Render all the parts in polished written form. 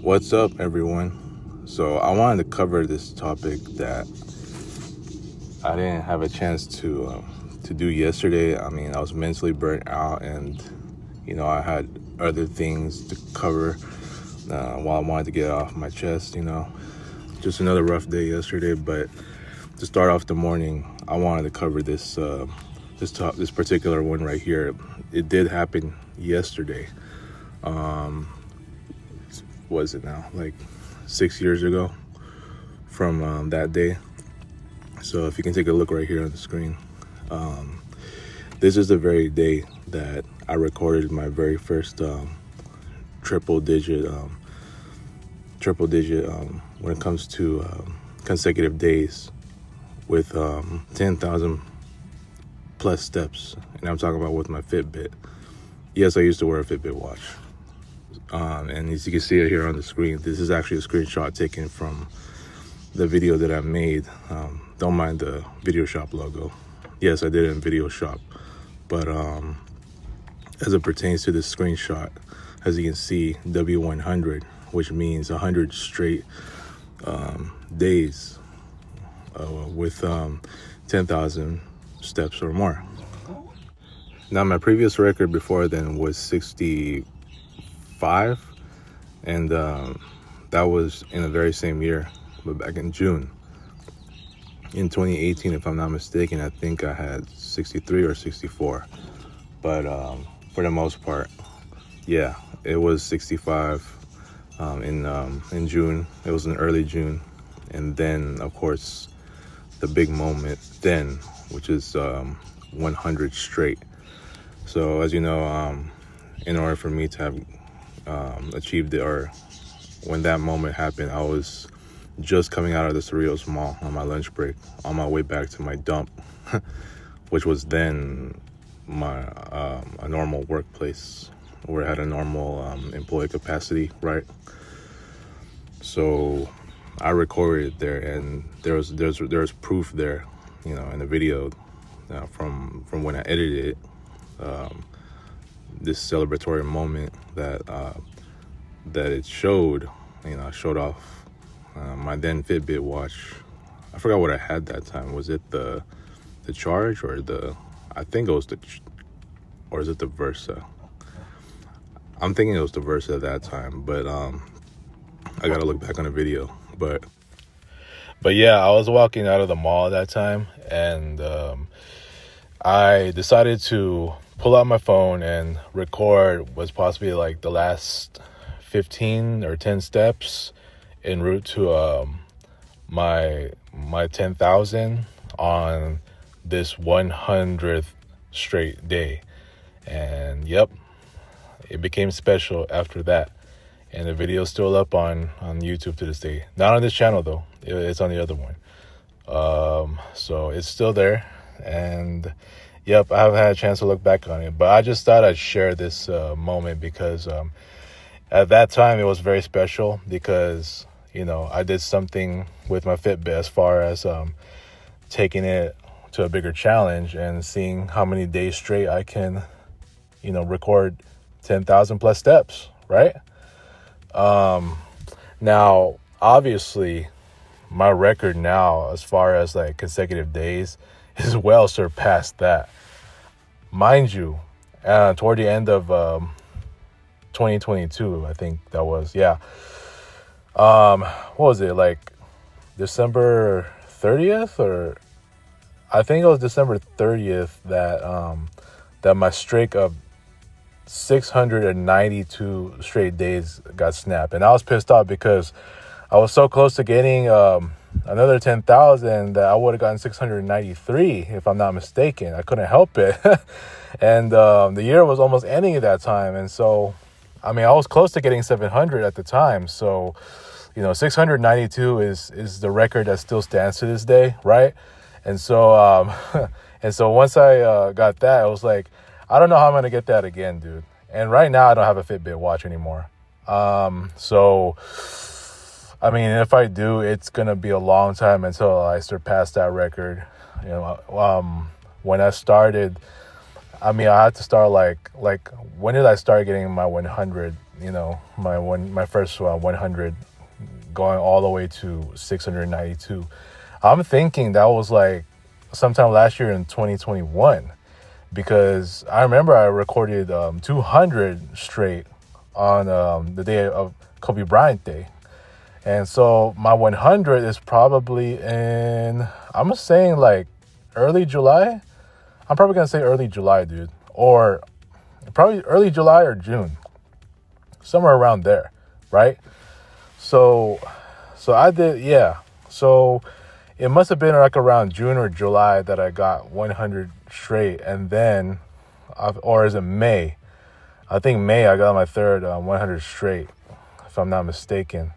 What's up, everyone? So I wanted to cover this topic that I didn't have a chance to do yesterday. I mean, I was mentally burnt out, and I had other things to cover while I wanted to get it off my chest. Just another rough day yesterday. But to start off the morning, I wanted to cover this particular one right here. It did happen yesterday. Was it now? Like 6 years ago from that day. So if you can take a look right here on the screen, this is the very day that I recorded my very first triple digit when it comes to consecutive days with 10,000 plus steps, and I'm talking about with my FitBit. Yes, I used to wear a FitBit watch. And as you can see it here on the screen, this is actually a screenshot taken from the video that I made. Don't mind the Video Shop logo. Yes, I did it in Video Shop. But as it pertains to this screenshot, as you can see, W100, which means 100 straight days with 10,000 steps or more. Now, my previous record before then was 65, and that was in the very same year, but back in June. In 2018, if I'm not mistaken, I think I had 63 or 64. But for the most part, yeah, it was 65 in June. It was in early June. And then, of course, the big moment then, which is 100 straight. So as you know, in order for me to have achieved it, or when that moment happened, I was just coming out of the Cerritos Mall on my lunch break, on my way back to my dump, which was then my a normal workplace where I had a normal employee capacity, right? So I recorded there, and there's proof there, in the video from when I edited it. This celebratory moment that it showed. I showed off my then FitBit watch. I forgot what I had that time. Was it the Charge or I think it was or is it the Versa? I'm thinking it was the Versa at that time, but I gotta look back on the video. But yeah, I was walking out of the mall at that time, and I decided to pull out my phone and record what's possibly like the last 15 or 10 steps en route to my 10,000 on this 100th straight day. And yep, it became special after that. And the video's still up on YouTube to this day. Not on this channel though, it's on the other one. So it's still there, and yep, I haven't had a chance to look back on it, but I just thought I'd share this moment because at that time it was very special because, I did something with my FitBit as far as taking it to a bigger challenge and seeing how many days straight I can, record 10,000 plus steps, right? Now, obviously, my record now as far as like consecutive days is well surpassed that. Mind you, toward the end of 2022, I think that was, yeah. What was it, like December 30th? Or I think it was December 30th that my streak of 692 straight days got snapped. And I was pissed off because I was so close to getting another 10,000 that I would have gotten 693 if I'm not mistaken. I couldn't help it. And the year was almost ending at that time. And so, I was close to getting 700 at the time. So, 692 is the record that still stands to this day, right? And so, once I got that, I was like, I don't know how I'm going to get that again, dude. And right now, I don't have a FitBit watch anymore. So, if I do, it's going to be a long time until I surpass that record. When I started, I had to start like when did I start getting my 100? my first 100 going all the way to 692. I'm thinking that was like sometime last year in 2021, because I remember I recorded 200 straight on the day of Kobe Bryant Day. And so my 100 is probably I'm saying like early July. I'm probably going to say early July, dude. Or probably early July or June. Somewhere around there, right? So I did, yeah. So it must have been like around June or July that I got 100 straight. And then, or is it May? I think May I got my third 100 straight, if I'm not mistaken.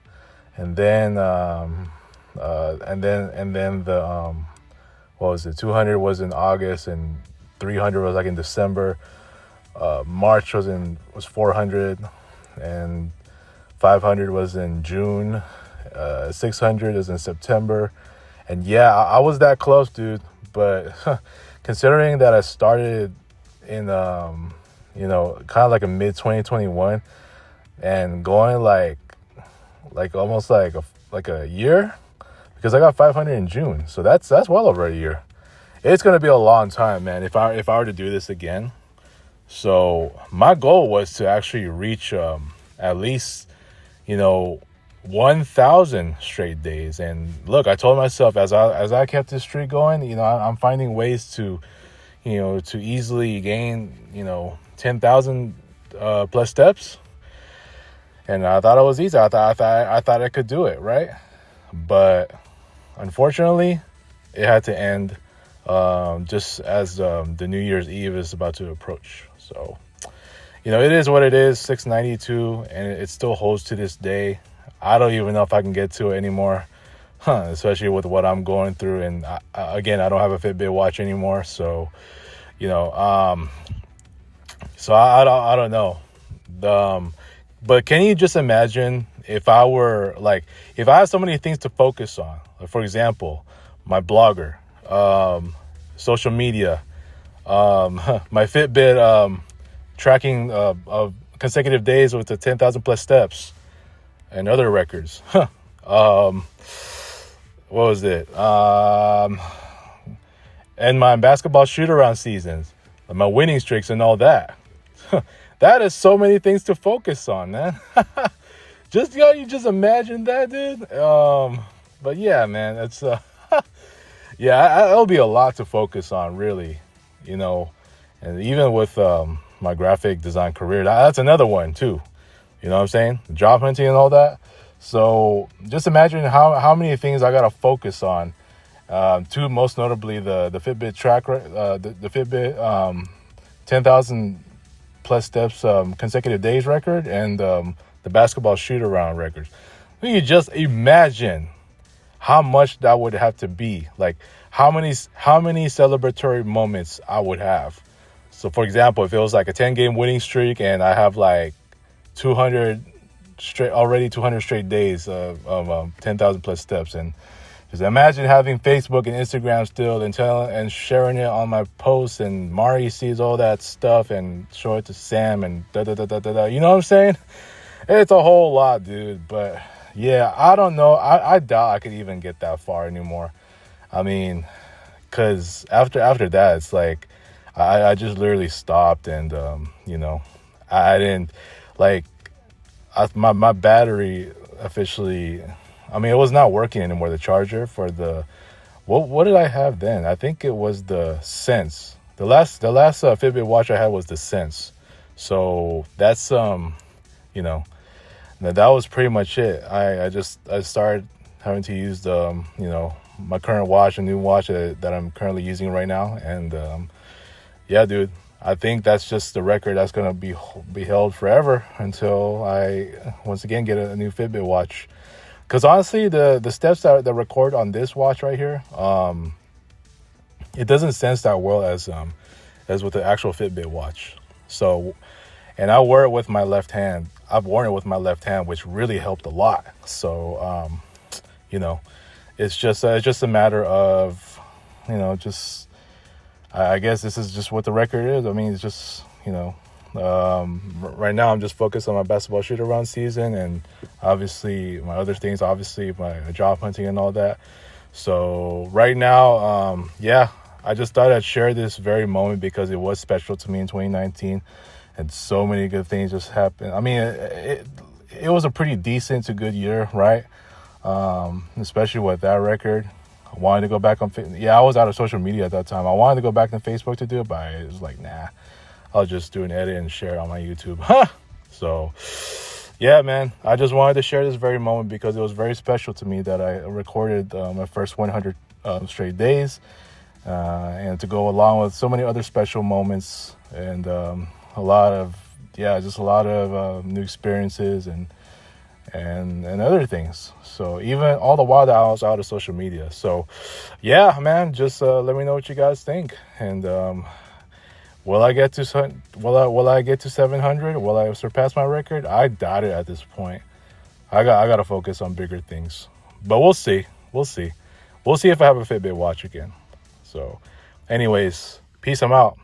And then the what was it? 200 was in August, and 300 was like in December. March was 400, and 500 was in June. 600 is in September, and yeah, I was that close, dude. But considering that I started in kind of like a mid 2021, and going like almost like a year, because I got 500 in June, so that's well over a year. It's gonna be a long time, man, if I were to do this again. So my goal was to actually reach at least 1,000 straight days. And look, I told myself as I kept this streak going, I'm finding ways to to easily gain 10,000 plus steps. And I thought it was easy. I thought I could do it, right? But unfortunately, it had to end just as the New Year's Eve is about to approach. So, it is what it is, 692, and it still holds to this day. I don't even know if I can get to it anymore, especially with what I'm going through. And I don't have a Fitbit watch anymore, so so I don't know. But can you just imagine if I had so many things to focus on? Like, for example, my blogger, social media, my Fitbit tracking of consecutive days with the 10,000 plus steps and other records. What was it? And my basketball shoot-around seasons, my winning streaks and all that. That is so many things to focus on, man. You just imagine that, dude. But yeah, man, it's yeah, it'll be a lot to focus on, really, and even with my graphic design career, that's another one too. You know what I'm saying? Job hunting and all that. So just imagine how many things I gotta focus on. Two, most notably the Fitbit the Fitbit 10,000 plus steps consecutive days record, and the basketball shoot around records. You can just imagine how much that would have to be. Like how many celebratory moments I would have. So for example, if it was like a 10-game winning streak and I have like 200 straight days of 10,000 plus steps, and just imagine having Facebook and Instagram still and sharing it on my posts, and Mari sees all that stuff and show it to Sam and da. You know what I'm saying? It's a whole lot, dude. But yeah, I don't know. I doubt I could even get that far anymore. I mean, because after that, it's like I just literally stopped, and I didn't my battery officially. I mean, it was not working anymore. The charger for the what did I have then? I think it was the Sense. The last Fitbit watch I had was the Sense. So that's that was pretty much it. I started having to use the my current watch, a new watch that I'm currently using right now, and yeah, dude, I think that's just the record that's gonna be held forever until I once again get a new Fitbit watch. Because honestly, the steps that record on this watch right here, it doesn't sense that well as with the actual Fitbit watch. So, and I wear it with my left hand. I've worn it with my left hand, which really helped a lot. So, it's just a matter of, I guess this is just what the record is. I mean, it's just, Right now, I'm just focused on my basketball shoot around season, and obviously my other things, obviously my job hunting and all that. So right now, yeah, I just thought I'd share this very moment because it was special to me in 2019, and so many good things just happened. I mean, it was a pretty decent to good year, right? Especially with that record. I wanted to go back on. I was out of social media at that time. I wanted to go back on Facebook to do it, but I was like, nah. I'll just do an edit and share it on my YouTube. So, yeah, man. I just wanted to share this very moment because it was very special to me that I recorded my first 100 straight days, and to go along with so many other special moments and a lot of new experiences and other things. So even all the while that I was out of social media. So yeah, man, just let me know what you guys think. And will I get to 700? Will I surpass my record? I doubt it at this point. I got to focus on bigger things. But we'll see. We'll see if I have a Fitbit watch again. So anyways, peace. I'm out.